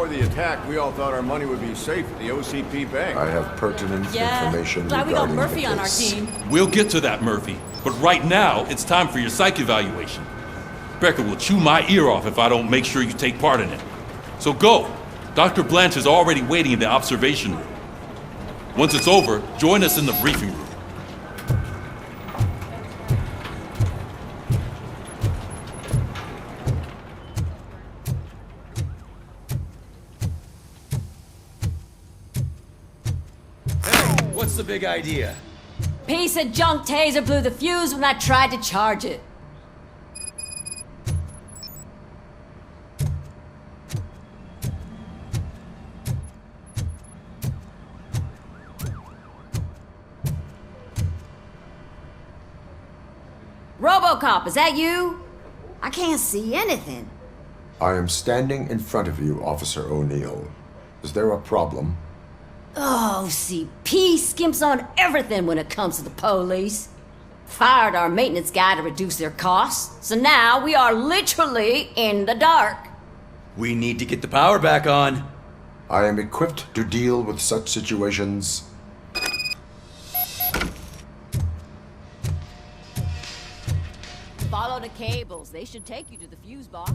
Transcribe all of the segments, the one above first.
before the attack, we all thought our money would be safe at the OCP bank. I have pertinent information glad we got regarding Murphy the on our case. team. We'll get to that, Murphy. But right now, it's time for your psych evaluation. Becker will chew my ear off if I don't make sure you take part in it. So go. Dr. Blanche is already waiting in the observation room. Once it's over, join us in the briefing room. What's the big idea? Piece of junk taser blew the fuse when I tried to charge it. Robocop, is that you? I can't see anything. I am standing in front of you, Officer O'Neill. Is there a problem? Oh, CP skimps on everything when it comes to the police. Fired our maintenance guy to reduce their costs, so now we are literally in the dark. We need to get the power back on. I am equipped to deal with such situations. Follow the cables. They should take you to the fuse box.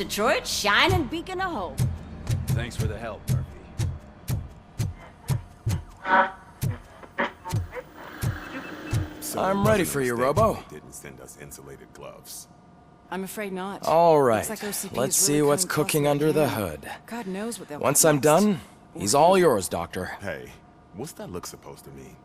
Detroit's shining beacon of hope. Thanks for the help, Murphy. I'm ready for you, Robo. Didn't send us insulated gloves. I'm afraid not. All right, Looks like OCP let's is see really what's coming close cooking to under the game. hood. God knows what they'll Once do I'm next. done, he's all yours, Doctor. Hey, what's that look supposed to mean?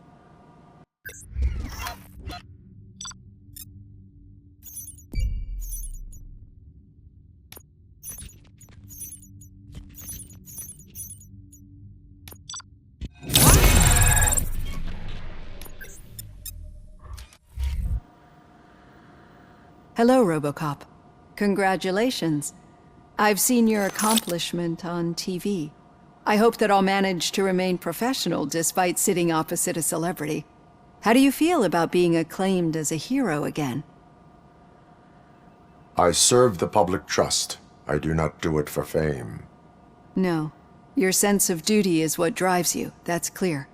Hello, Robocop. Congratulations. I've seen your accomplishment on TV. I hope that I'll manage to remain professional despite sitting opposite a celebrity. How do you feel about being acclaimed as a hero again? I serve the public trust. I do not do it for fame. No. Your sense of duty is what drives you, that's clear.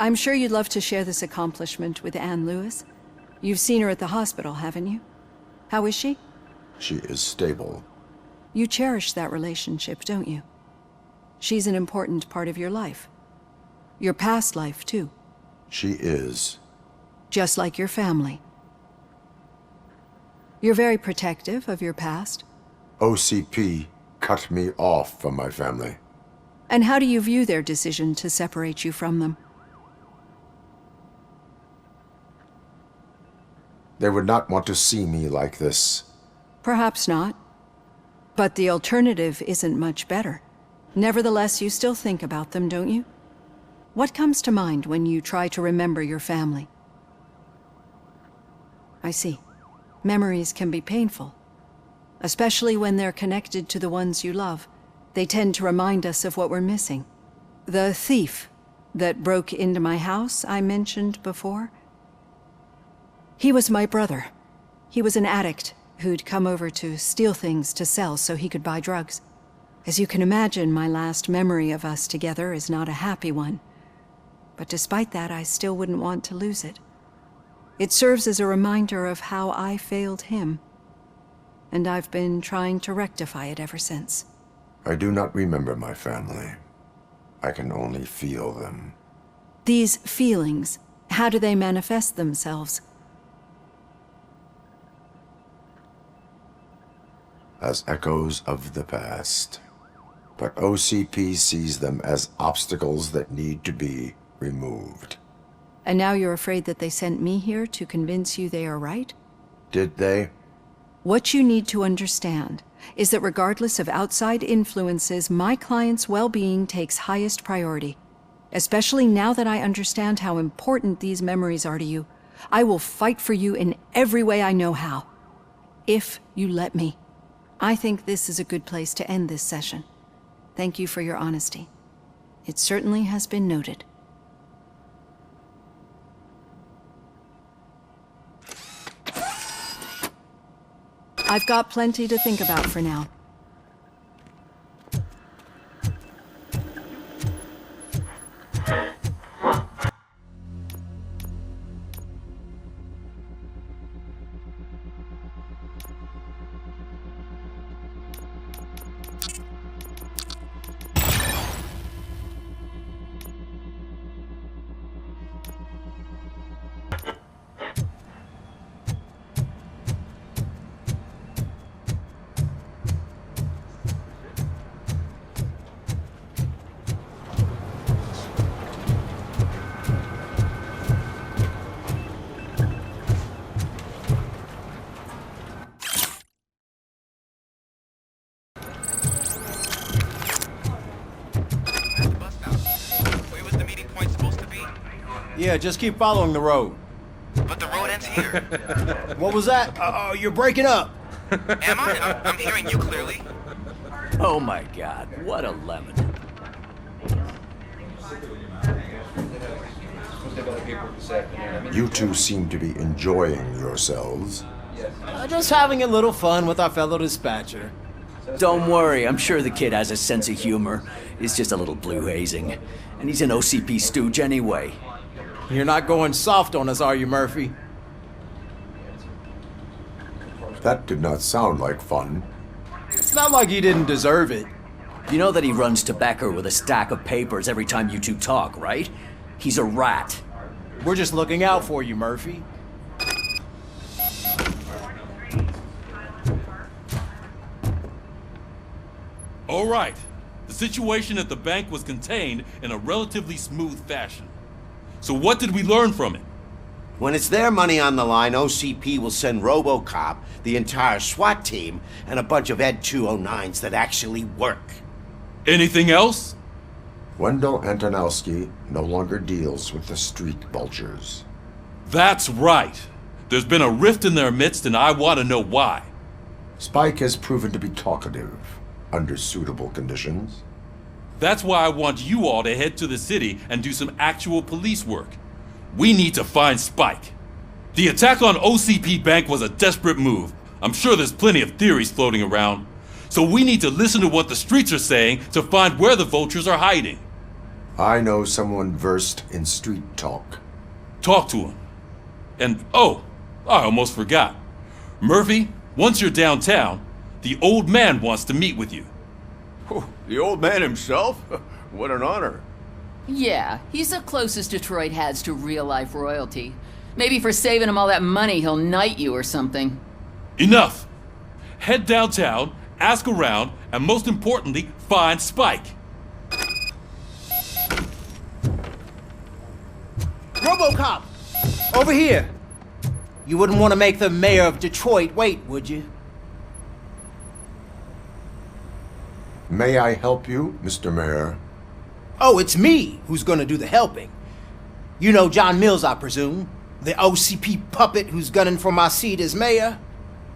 I'm sure you'd love to share this accomplishment with Anne Lewis. You've seen her at the hospital, haven't you? How is she? She is stable. You cherish that relationship, don't you? She's an important part of your life. Your past life, too. She is. Just like your family. You're very protective of your past. OCP cut me off from my family. And how do you view their decision to separate you from them? They would not want to see me like this. Perhaps not. But the alternative isn't much better. Nevertheless, you still think about them, don't you? What comes to mind when you try to remember your family? I see. Memories can be painful. Especially when they're connected to the ones you love. They tend to remind us of what we're missing. The thief that broke into my house I mentioned before? He was my brother. He was an addict who'd come over to steal things to sell so he could buy drugs. As you can imagine, my last memory of us together is not a happy one. But despite that, I still wouldn't want to lose it. It serves as a reminder of how I failed him. And I've been trying to rectify it ever since. I do not remember my family. I can only feel them. These feelings, how do they manifest themselves? As echoes of the past. But OCP sees them as obstacles that need to be removed. And now you're afraid that they sent me here to convince you they are right? Did they? What you need to understand is that regardless of outside influences, my client's well-being takes highest priority. Especially now that I understand how important these memories are to you, I will fight for you in every way I know how. If you let me. I think this is a good place to end this session. Thank you for your honesty. It certainly has been noted. I've got plenty to think about for now. Where was the meeting point supposed to be? Yeah, just keep following the road. But the road ends here. What was that? Oh, you're breaking up. Am I? I'm hearing you clearly. Oh my god, what a lemon. You two seem to be enjoying yourselves. Just having a little fun with our fellow dispatcher. Don't worry, I'm sure the kid has a sense of humor. It's just a little blue hazing. And he's an OCP stooge anyway. You're not going soft on us, are you, Murphy? That did not sound like fun. It's not like he didn't deserve it. You know that he runs to Becker with a stack of papers every time you two talk, right? He's a rat. We're just looking out for you, Murphy. All right. The situation at the bank was contained in a relatively smooth fashion. So what did we learn from it? When it's their money on the line, OCP will send Robocop, the entire SWAT team, and a bunch of Ed 209s that actually work. Anything else? Wendell Antonowski no longer deals with the street vultures. That's right. There's been a rift in their midst, and I want to know why. Spike has proven to be talkative under suitable conditions. That's why I want you all to head to the city and do some actual police work. We need to find Spike. The attack on OCP Bank was a desperate move. I'm sure there's plenty of theories floating around. So we need to listen to what the streets are saying to find where the vultures are hiding. I know someone versed in street talk. Talk to him. And oh, I almost forgot. Murphy, once you're downtown, the old man wants to meet with you. Oh, the old man himself? What an honor. Yeah, he's the closest Detroit has to real-life royalty. Maybe for saving him all that money, he'll knight you or something. Enough! Head downtown, ask around, and most importantly, find Spike. Robocop! Over here! You wouldn't want to make the mayor of Detroit wait, would you? May I help you, Mr. Mayor? Oh, it's me who's gonna do the helping. You know John Mills, I presume? The OCP puppet who's gunning for my seat as mayor?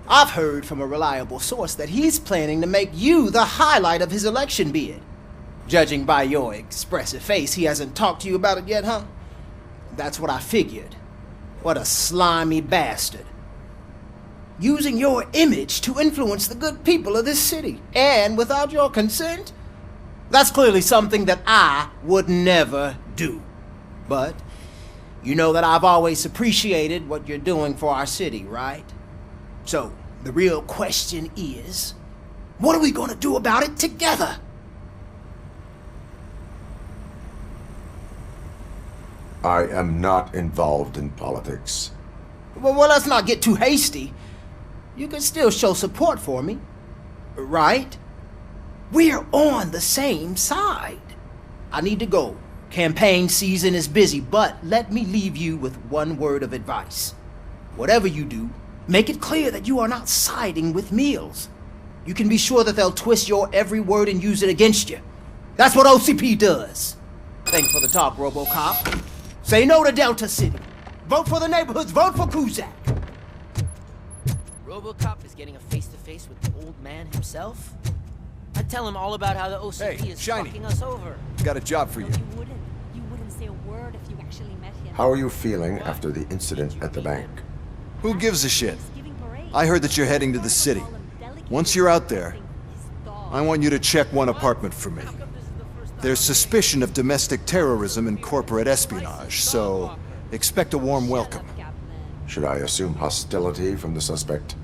I've heard from a reliable source that he's planning to make you the highlight of his election bid. Judging by your expressive face, he hasn't talked to you about it yet, huh? That's what I figured. What a slimy bastard. Using your image to influence the good people of this city, and without your consent? That's clearly something that I would never do. But you know that I've always appreciated what you're doing for our city, right? So, the real question is, what are we gonna do about it together? I am not involved in politics. Well, let's not get too hasty. You can still show support for me, right? We're on the same side. I need to go. Campaign season is busy, but let me leave you with one word of advice. Whatever you do, make it clear that you are not siding with Mills. You can be sure that they'll twist your every word and use it against you. That's what OCP does. Thanks for the talk, Robocop. Say no to Delta City. Vote for the neighborhoods. Vote for Kuzak. Robocop is getting a face-to-face with the old man himself? I'd tell him all about how the OCP is fucking us over. Got a job for you. You wouldn't say a word if you actually met him. How are you feeling after the incident at the bank? Who gives a shit? I heard that you're heading to the city. Once you're out there, I want you to check one apartment for me. There's suspicion of domestic terrorism and corporate espionage, so expect a warm welcome. Should I assume hostility from the suspect?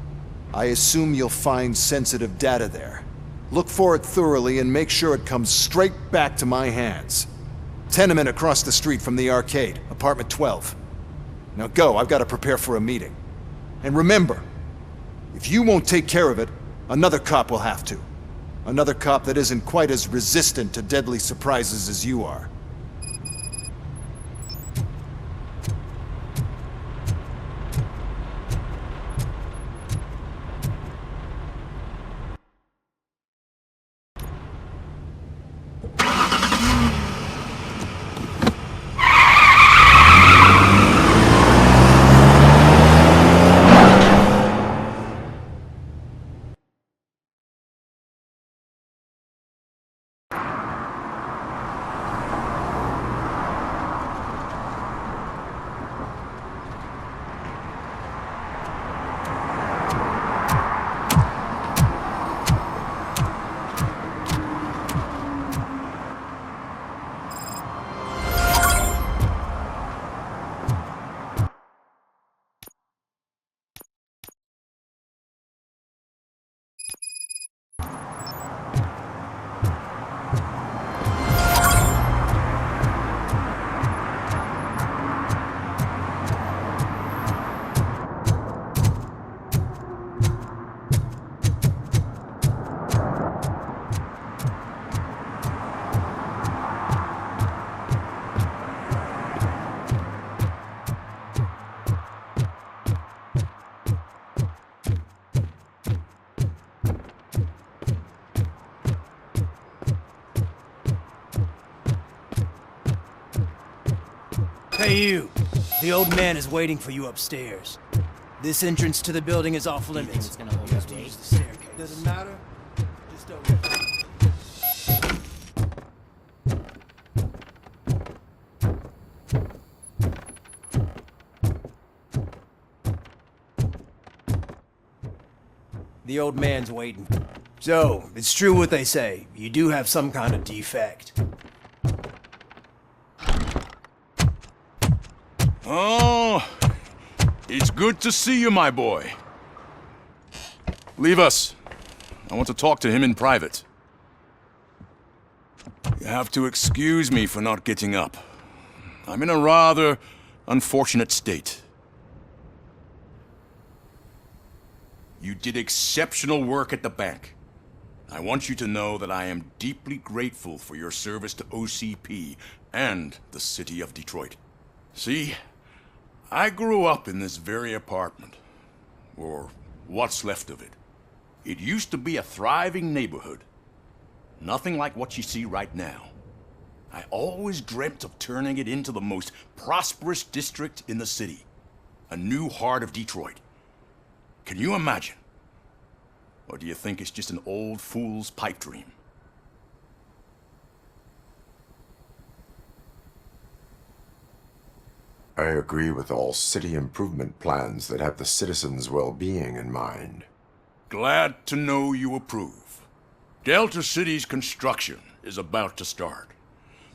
I assume you'll find sensitive data there. Look for it thoroughly and make sure it comes straight back to my hands. Tenement across the street from the arcade, apartment 12. Now go, I've got to prepare for a meeting. And remember, if you won't take care of it, another cop will have to. Another cop that isn't quite as resistant to deadly surprises as you are. Hey, you. The old man is waiting for you upstairs. This entrance to the building is off limits. It's gonna hold us to Use the staircase. Doesn't matter. Just open it. The old man's waiting. So, it's true what they say. You do have some kind of defect. Oh, it's good to see you, my boy. Leave us. I want to talk to him in private. You have to excuse me for not getting up. I'm in a rather unfortunate state. You did exceptional work at the bank. I want you to know that I am deeply grateful for your service to OCP and the city of Detroit. See, I grew up in this very apartment, or what's left of it. It used to be a thriving neighborhood. Nothing like what you see right now. I always dreamt of turning it into the most prosperous district in the city. A new heart of Detroit. Can you imagine? Or do you think it's just an old fool's pipe dream? I agree with all city improvement plans that have the citizens' well-being in mind. Glad to know you approve. Delta City's construction is about to start.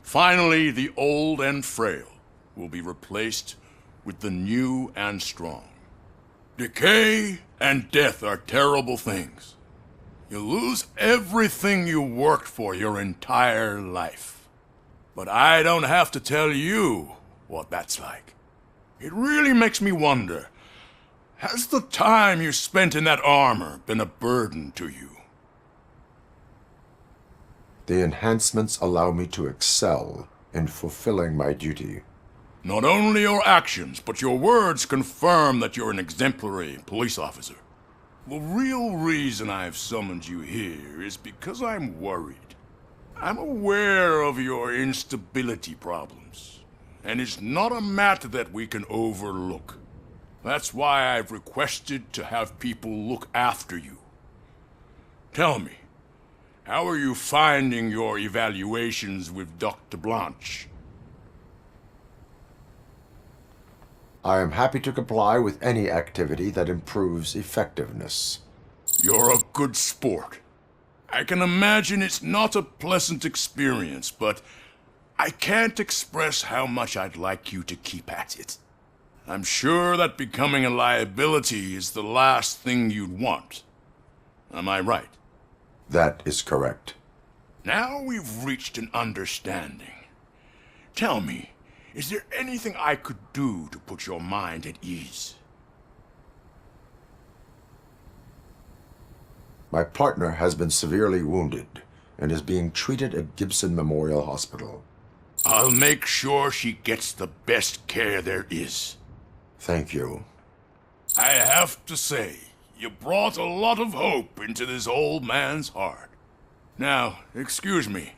Finally, the old and frail will be replaced with the new and strong. Decay and death are terrible things. You lose everything you worked for your entire life. But I don't have to tell you what that's like. It really makes me wonder, has the time you spent in that armor been a burden to you? The enhancements allow me to excel in fulfilling my duty. Not only your actions, but your words confirm that you're an exemplary police officer. The real reason I've summoned you here is because I'm worried. I'm aware of your instability problems, and it's not a matter that we can overlook. That's why I've requested to have people look after you. Tell me, how are you finding your evaluations with Dr. Blanche? I am happy to comply with any activity that improves effectiveness. You're a good sport. I can imagine it's not a pleasant experience, but I can't express how much I'd like you to keep at it. I'm sure that becoming a liability is the last thing you'd want. Am I right? That is correct. Now we've reached an understanding. Tell me, is there anything I could do to put your mind at ease? My partner has been severely wounded and is being treated at Gibson Memorial Hospital. I'll make sure she gets the best care there is. Thank you. I have to say, you brought a lot of hope into this old man's heart. Now, excuse me.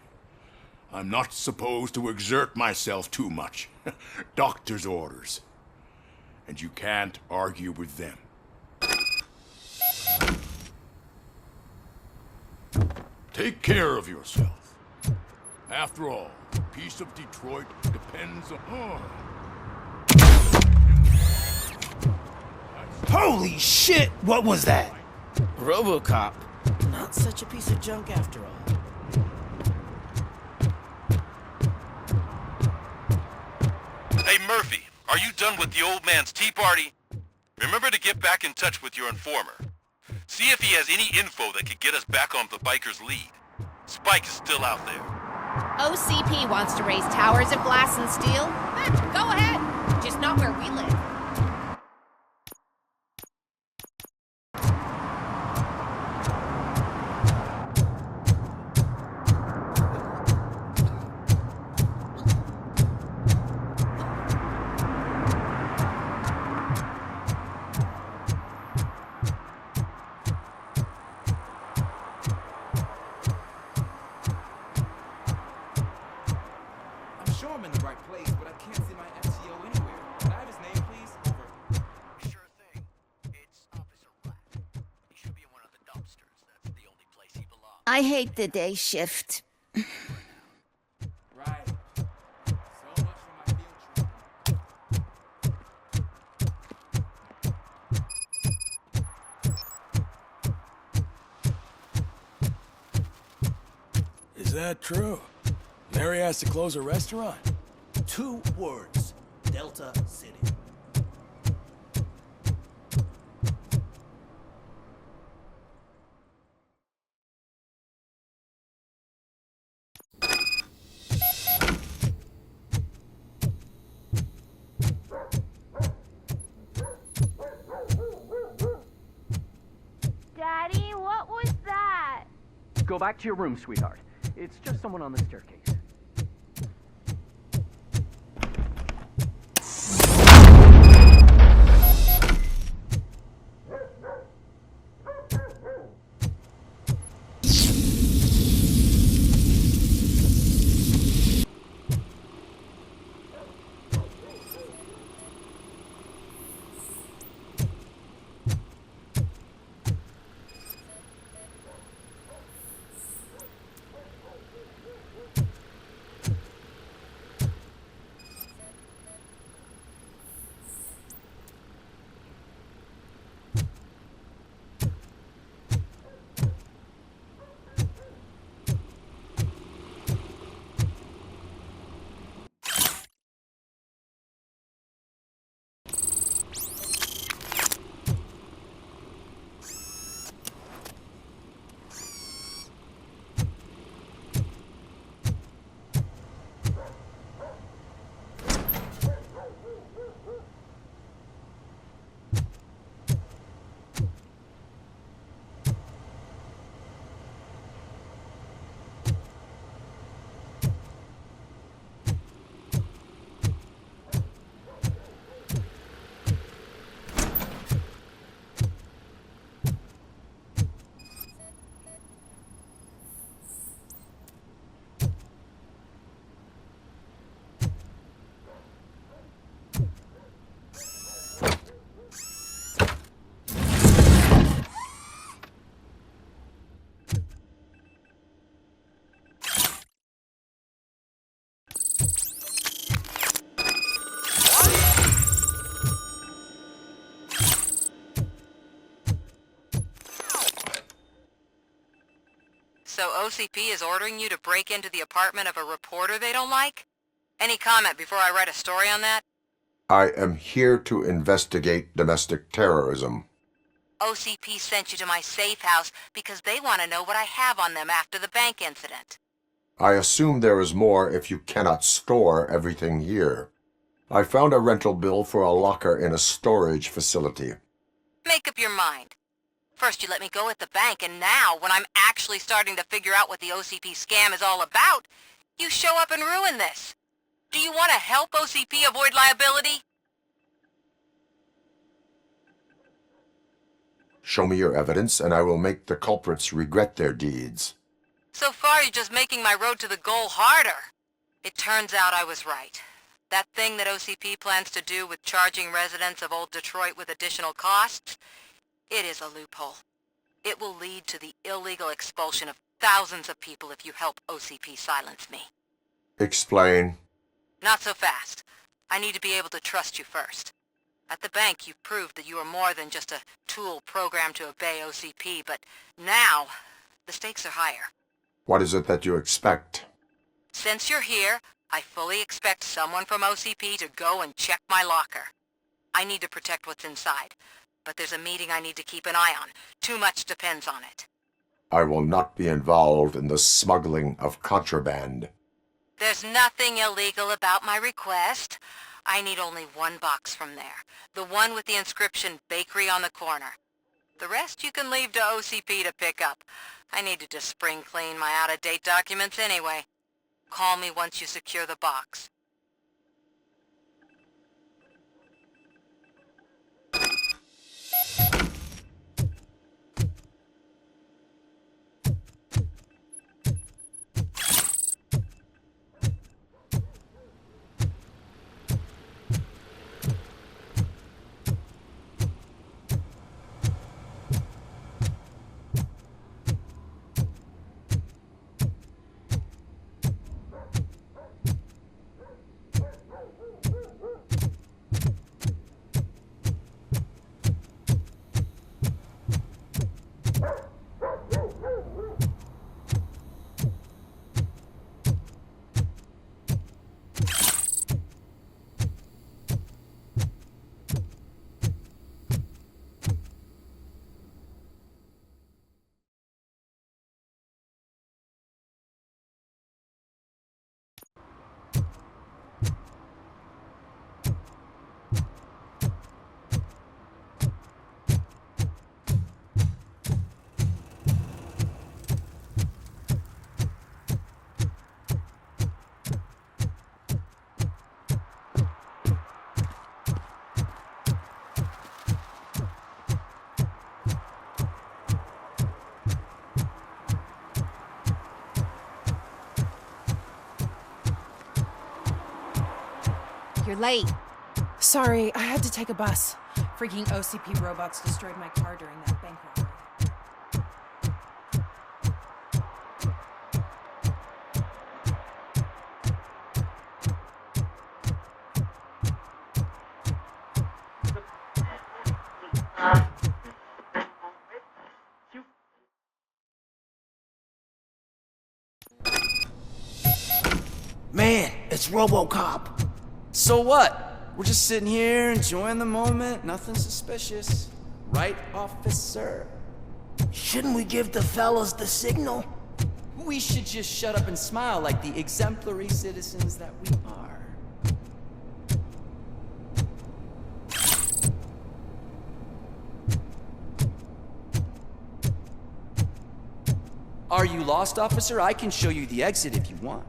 I'm not supposed to exert myself too much. Doctor's orders. And you can't argue with them. Take care of yourself. After all, the peace of Detroit depends on... Holy shit! What was that? Robocop. Not such a piece of junk after all. Hey, Murphy, are you done with the old man's tea party? Remember to get back in touch with your informer. See if he has any info that could get us back on the biker's lead. Spike is still out there. OCP wants to raise towers of glass and steel? Go ahead. Just not where we live. I'm sure I'm in the right place, but I can't see my FTO I hate the day shift. Right. So much for my field trip. Is that true? Mary has to close her restaurant? 2 words. Delta City. Daddy, what was that? Go back to your room, sweetheart. It's just someone on the staircase. So OCP is ordering you to break into the apartment of a reporter they don't like? Any comment before I write a story on that? I am here to investigate domestic terrorism. OCP sent you to my safe house because they want to know what I have on them after the bank incident. I assume there is more if you cannot store everything here. I found a rental bill for a locker in a storage facility. Make up your mind. First you let me go at the bank, and now, when I'm actually starting to figure out what the OCP scam is all about, you show up and ruin this. Do you want to help OCP avoid liability? Show me your evidence, and I will make the culprits regret their deeds. So far, you're just making my road to the goal harder. It turns out I was right. That thing that OCP plans to do with charging residents of Old Detroit with additional costs, it is a loophole. It will lead to the illegal expulsion of thousands of people if you help OCP silence me. Explain. Not so fast. I need to be able to trust you first. At the bank, you've proved that you are more than just a tool programmed to obey OCP, but now, the stakes are higher. What is it that you expect? Since you're here, I fully expect someone from OCP to go and check my locker. I need to protect what's inside, but there's a meeting I need to keep an eye on. Too much depends on it. I will not be involved in the smuggling of contraband. There's nothing illegal about my request. I need only one box from there. The one with the inscription Bakery on the corner. The rest you can leave to OCP to pick up. I needed to spring clean my out-of-date documents anyway. Call me once you secure the box. you're late. Sorry, I had to take a bus. Freaking OCP robots destroyed my car during that bank robbery. Man, it's Robocop. So what? We're just sitting here enjoying the moment. Nothing suspicious. Right, officer? Shouldn't we give the fellas the signal? We should just shut up and smile like the exemplary citizens that we are. Are you lost, officer? I can show you the exit if you want.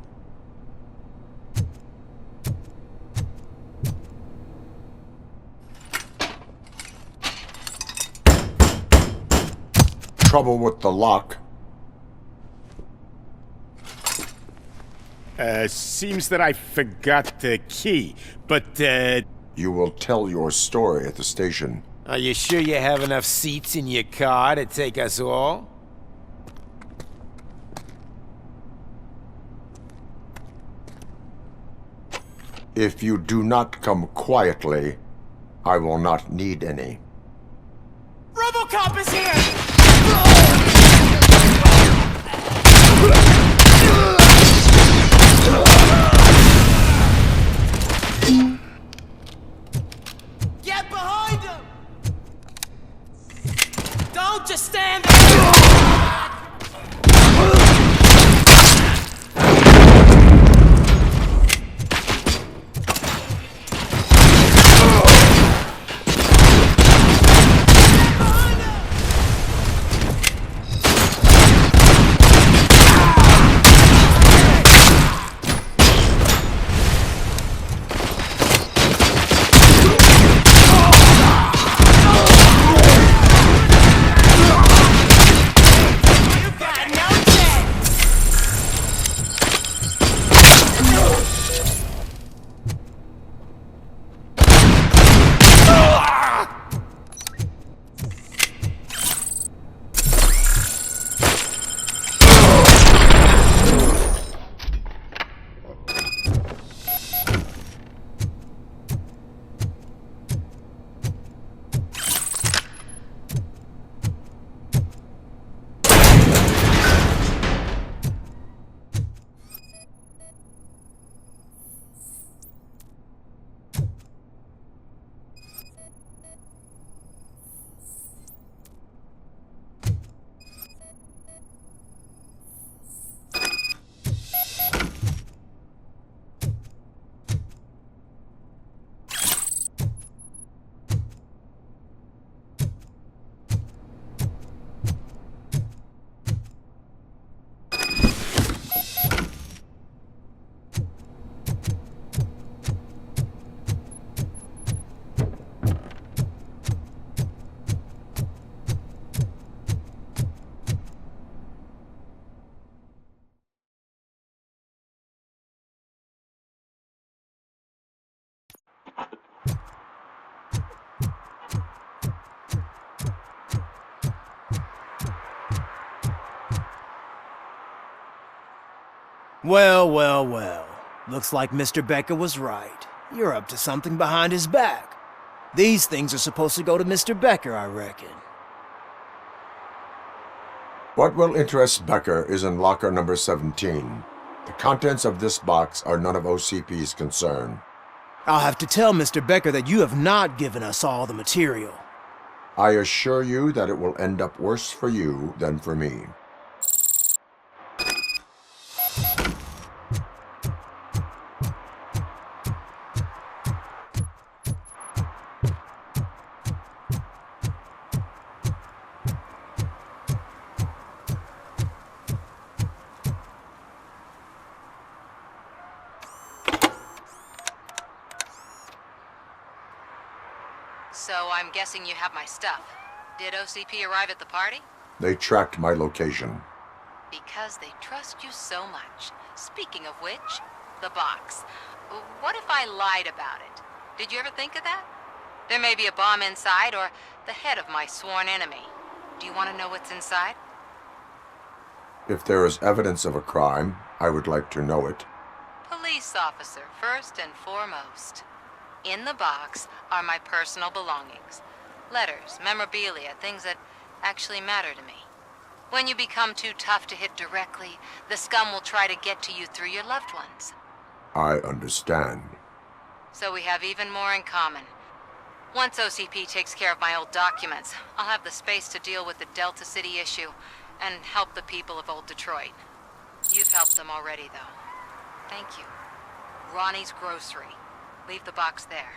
Trouble with the lock. Seems that I forgot the key, but, You will tell your story at the station. Are you sure you have enough seats in your car to take us all? If you do not come quietly, I will not need any. Robocop is here! Get behind him! Don't just stand there! Well, well, well. Looks like Mr. Becker was right. You're up to something behind his back. These things are supposed to go to Mr. Becker, I reckon. What will interest Becker is in locker number 17. The contents of this box are none of OCP's concern. I'll have to tell Mr. Becker that you have not given us all the material. I assure you that it will end up worse for you than for me. So I'm guessing you have my stuff. Did OCP arrive at the party? They tracked my location. Because they trust you so much. Speaking of which, The box. What if I lied about it? Did you ever think of that? There may be a bomb inside, or the head of my sworn enemy. Do you want to know what's inside? If there is evidence of a crime, I would like to know it. Police officer, first and foremost. In the box are my personal belongings. Letters, memorabilia, things that actually matter to me. When you become too tough to hit directly, the scum will try to get to you through your loved ones. I understand. So we have even more in common. Once OCP takes care of my old documents, I'll have the space to deal with the Delta City issue and help the people of Old Detroit. You've helped them already, though. Thank you. Ronnie's Grocery. Leave the box there.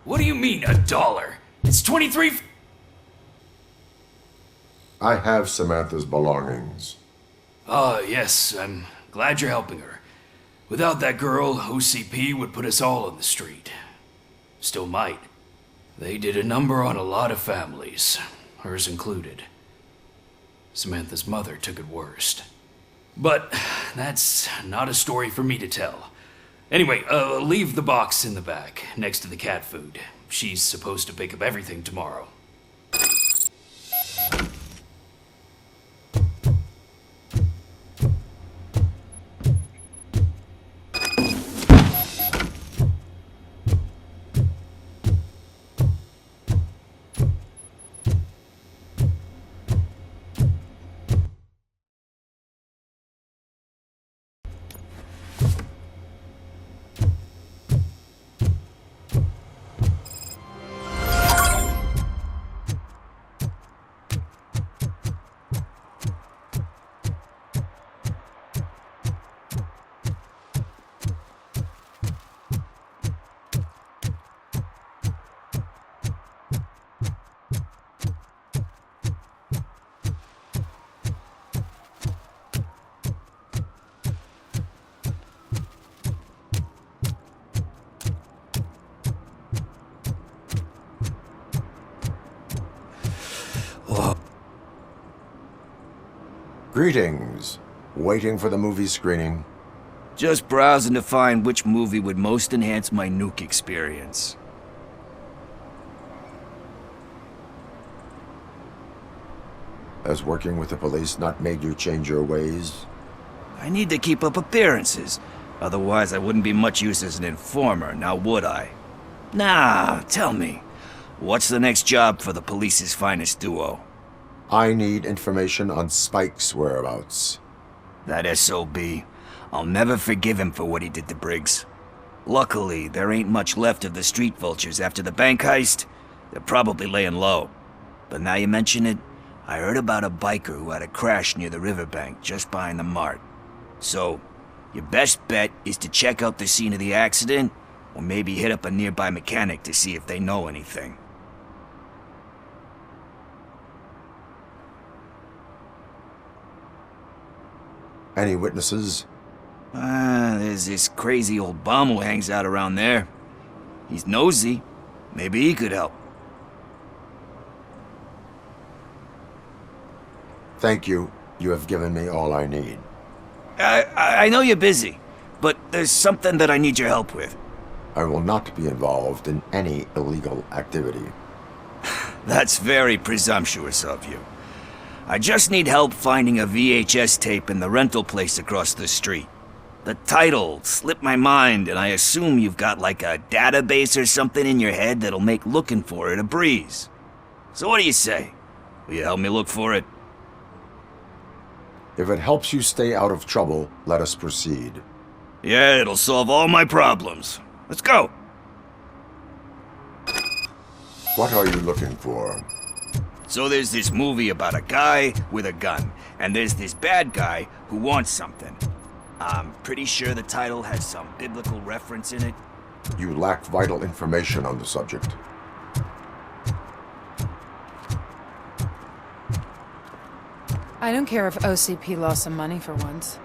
What do you mean, $1? It's 23. I have Samantha's belongings. Ah, yes, I'm glad you're helping her. Without that girl, OCP would put us all on the street. Still might. They did a number on a lot of families, hers included. Samantha's mother took it worst. But that's not a story for me to tell. Anyway, leave the box in the back, next to the cat food. She's supposed to pick up everything tomorrow. Greetings. Waiting for the movie screening? Just browsing to find which movie would most enhance my nuke experience. Has working with the police not made you change your ways? I need to keep up appearances. Otherwise, I wouldn't be much use as an informer, now would I? Nah, tell me. What's the next job for the police's finest duo? I need information on Spike's whereabouts. That SOB. I'll never forgive him for what he did to Briggs. Luckily, there ain't much left of the street vultures after the bank heist. They're probably laying low. But now you mention it, I heard about a biker who had a crash near the riverbank just behind the mart. So, your best bet is to check out the scene of the accident, or maybe hit up a nearby mechanic to see if they know anything. Any witnesses? There's this crazy old bum who hangs out around there. He's nosy. Maybe he could help. Thank you. You have given me all I need. I know you're busy, but there's something that I need your help with. I will not be involved in any illegal activity. That's very presumptuous of you. I just need help finding a VHS tape in the rental place across the street. The title slipped my mind, and I assume you've got like a database or something in your head that'll make looking for it a breeze. So what do you say? Will you help me look for it? If it helps you stay out of trouble, let us proceed. Yeah, it'll solve all my problems. Let's go. What are you looking for? So there's this movie about a guy with a gun, and there's this bad guy who wants something. I'm pretty sure the title has some biblical reference in it. You lack vital information on the subject. I don't care if OCP lost some money for once.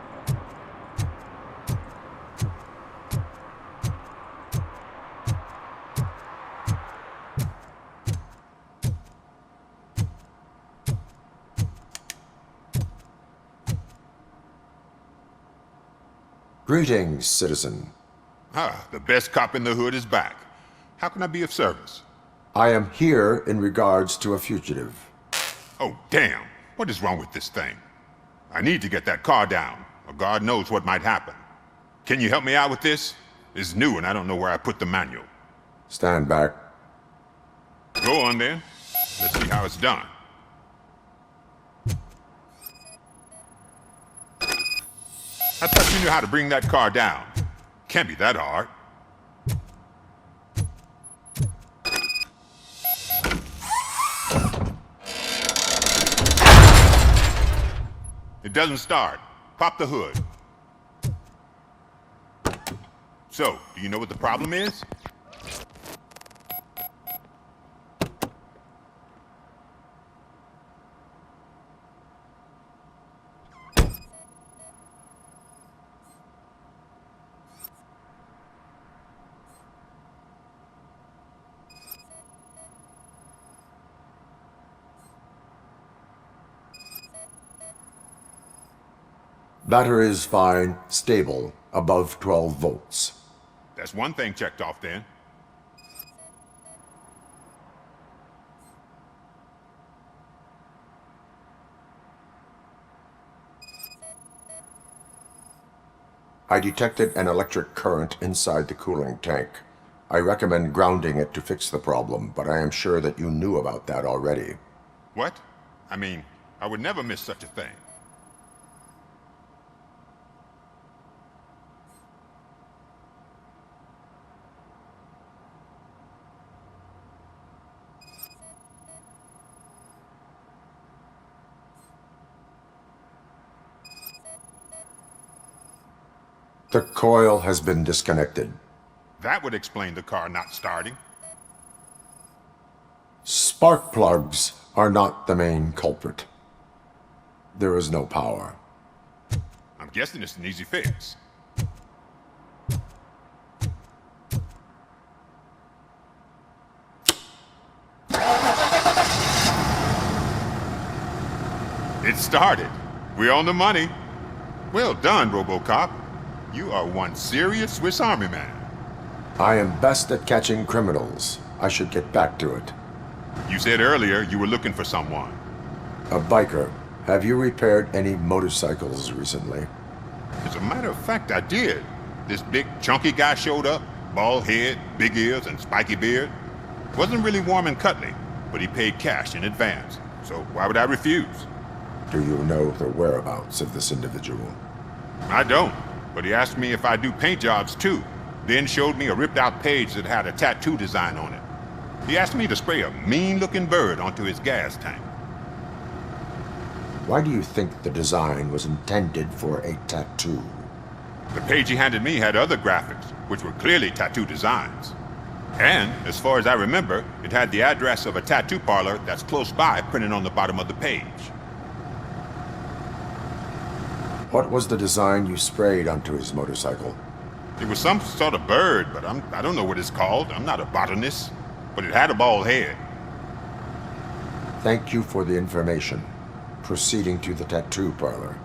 Greetings, citizen. Ah, the best cop in the hood is back. How can I be of service? I am here in regards to a fugitive. Oh, damn. What is wrong with this thing? I need to get that car down, or God knows what might happen. Can you help me out with this? It's new and I don't know where I put the manual. Stand back. Go on then. Let's see how it's done. I thought you knew how to bring that car down. Can't be that hard. It doesn't start. Pop the hood. So, do you know what the problem is? Battery is fine, stable, above 12 volts. That's one thing checked off then. I detected an electric current inside the cooling tank. I recommend grounding it to fix the problem, but I am sure that you knew about that already. What? I mean, I would never miss such a thing. The coil has been disconnected. That would explain the car not starting. Spark plugs are not the main culprit. There is no power. I'm guessing it's an easy fix. It started. We're on the money. Well done, Robocop. You are one serious Swiss Army man. I am best at catching criminals. I should get back to it. You said earlier you were looking for someone. A biker. Have you repaired any motorcycles recently? As a matter of fact, I did. This big, chunky guy showed up. Bald head, big ears, and spiky beard. Wasn't really warm and cuddly, but he paid cash in advance. So why would I refuse? Do you know the whereabouts of this individual? I don't. But he asked me if I do paint jobs too, then showed me a ripped out page that had a tattoo design on it. He asked me to spray a mean looking bird onto his gas tank. Why do you think the design was intended for a tattoo? The page he handed me had other graphics, which were clearly tattoo designs. And, as far as I remember, it had the address of a tattoo parlor that's close by printed on the bottom of the page. What was the design you sprayed onto his motorcycle? It was some sort of bird, but I don't know what it's called. I'm not a botanist. But it had a bald head. Thank you for the information. Proceeding to the tattoo parlor.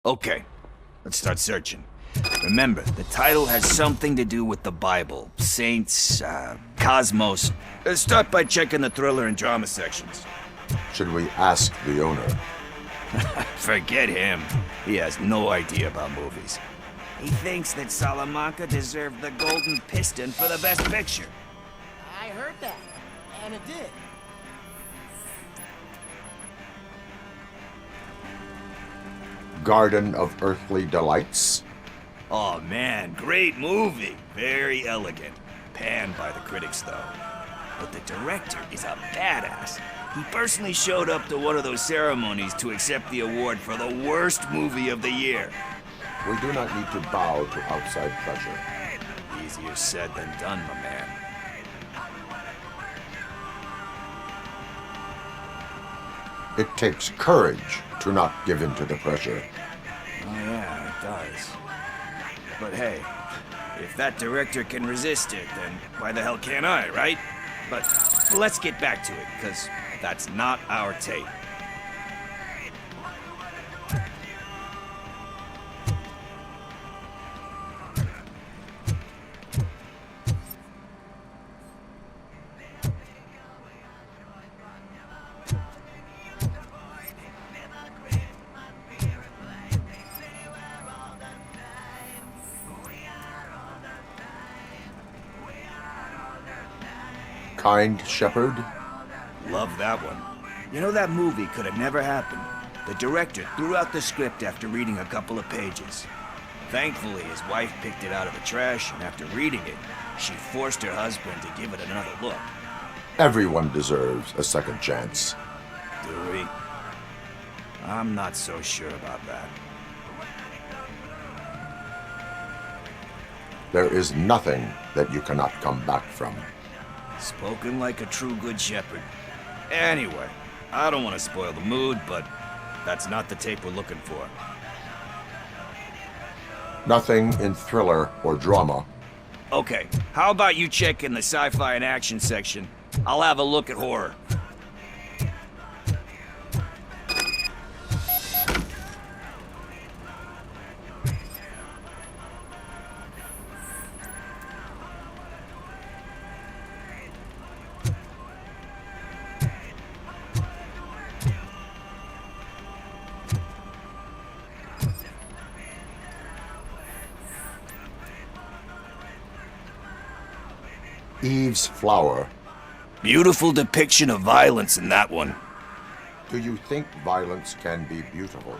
Okay, let's start searching. Remember, the title has something to do with the Bible, saints, cosmos. Start by checking the thriller and drama sections. Should we ask the owner? Forget him. He has no idea about movies. He thinks that Salamanca deserved the Golden Piston for the Best Picture. I heard that, and it did. Garden of Earthly Delights? Oh man, great movie. Very elegant. Panned by the critics though. But the director is a badass. He personally showed up to one of those ceremonies to accept the award for the worst movie of the year. We do not need to bow to outside pressure. Easier said than done, my man. It takes courage to not give in to the pressure. Oh yeah, it does. But hey, if that director can resist it, then why the hell can't I, right? But let's get back to it, because that's not our tape. Kind Shepherd? Love that one. You know, that movie could have never happened. The director threw out the script after reading a couple of pages. Thankfully, his wife picked it out of the trash, and after reading it, she forced her husband to give it another look. Everyone deserves a second chance. Do we? I'm not so sure about that. There is nothing that you cannot come back from. Spoken like a true good shepherd. Anyway, I don't want to spoil the mood, but that's not the tape we're looking for. Nothing in thriller or drama. Okay, how about you check in the sci-fi and action section? I'll have a look at horror. Eve's Flower. Beautiful depiction of violence in that one. Do you think violence can be beautiful?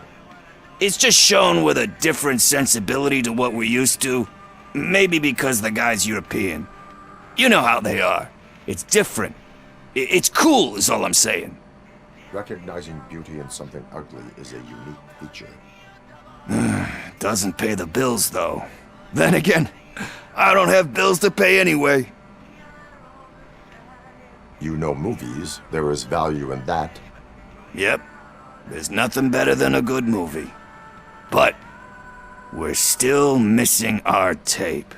It's just shown with a different sensibility to what we're used to. Maybe because the guy's European. You know how they are. It's different. It's cool, is all I'm saying. Recognizing beauty in something ugly is a unique feature. Doesn't pay the bills, though. Then again, I don't have bills to pay anyway. You know movies. There is value in that. Yep. There's nothing better than a good movie. But we're still missing our tape.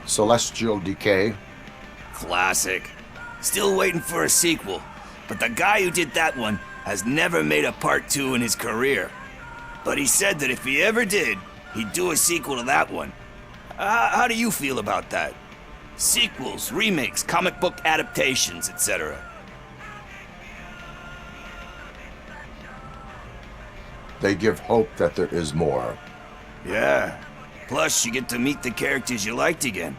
Celestial Decay. Classic. Still waiting for a sequel. But the guy who did that one has never made a part 2 in his career. But he said that if he ever did, he'd do a sequel to that one. How do you feel about that? Sequels, remakes, comic book adaptations, etc. They give hope that there is more. Yeah. Plus, you get to meet the characters you liked again.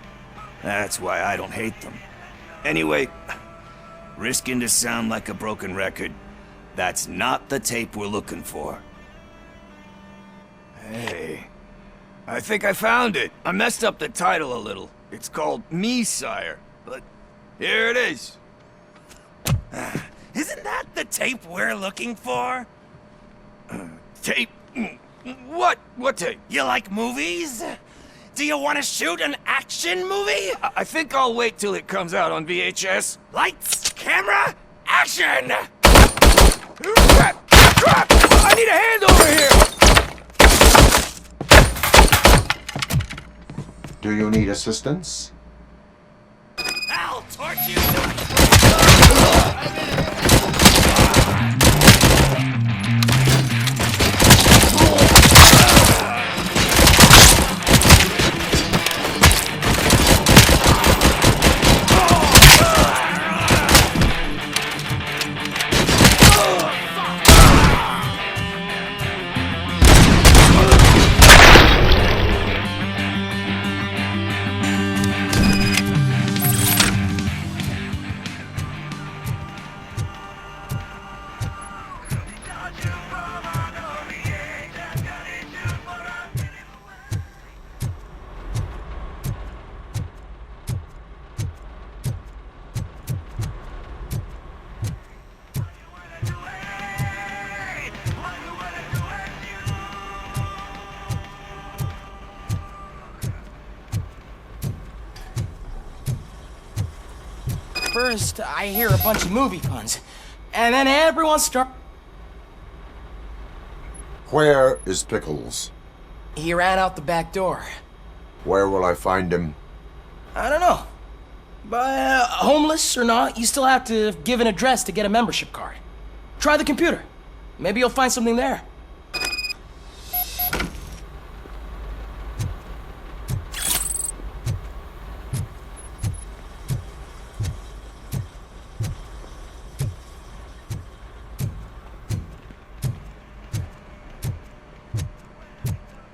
That's why I don't hate them. Anyway, risking to sound like a broken record, that's not the tape we're looking for. Hey, I think I found it. I messed up the title a little. It's called Me, Sire, but here it is. Isn't that the tape we're looking for? Tape? What? What tape? You like movies? Do you want to shoot an action movie? I think I'll wait till it comes out on VHS. Lights, camera, action! Crap! Crap! I need a hand over here! Do you need assistance? I'll torch you! First, I hear a bunch of movie puns, and then everyone starts. Where is Pickles? He ran out the back door. Where will I find him? I don't know. But homeless or not, you still have to give an address to get a membership card. Try the computer. Maybe you'll find something there.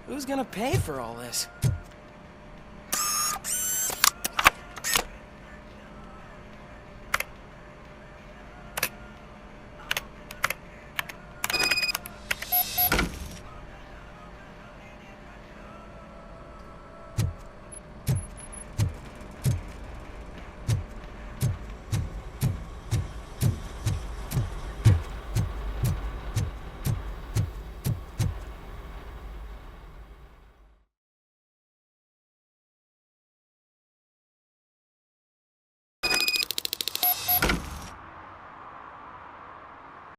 Who's gonna pay for all this?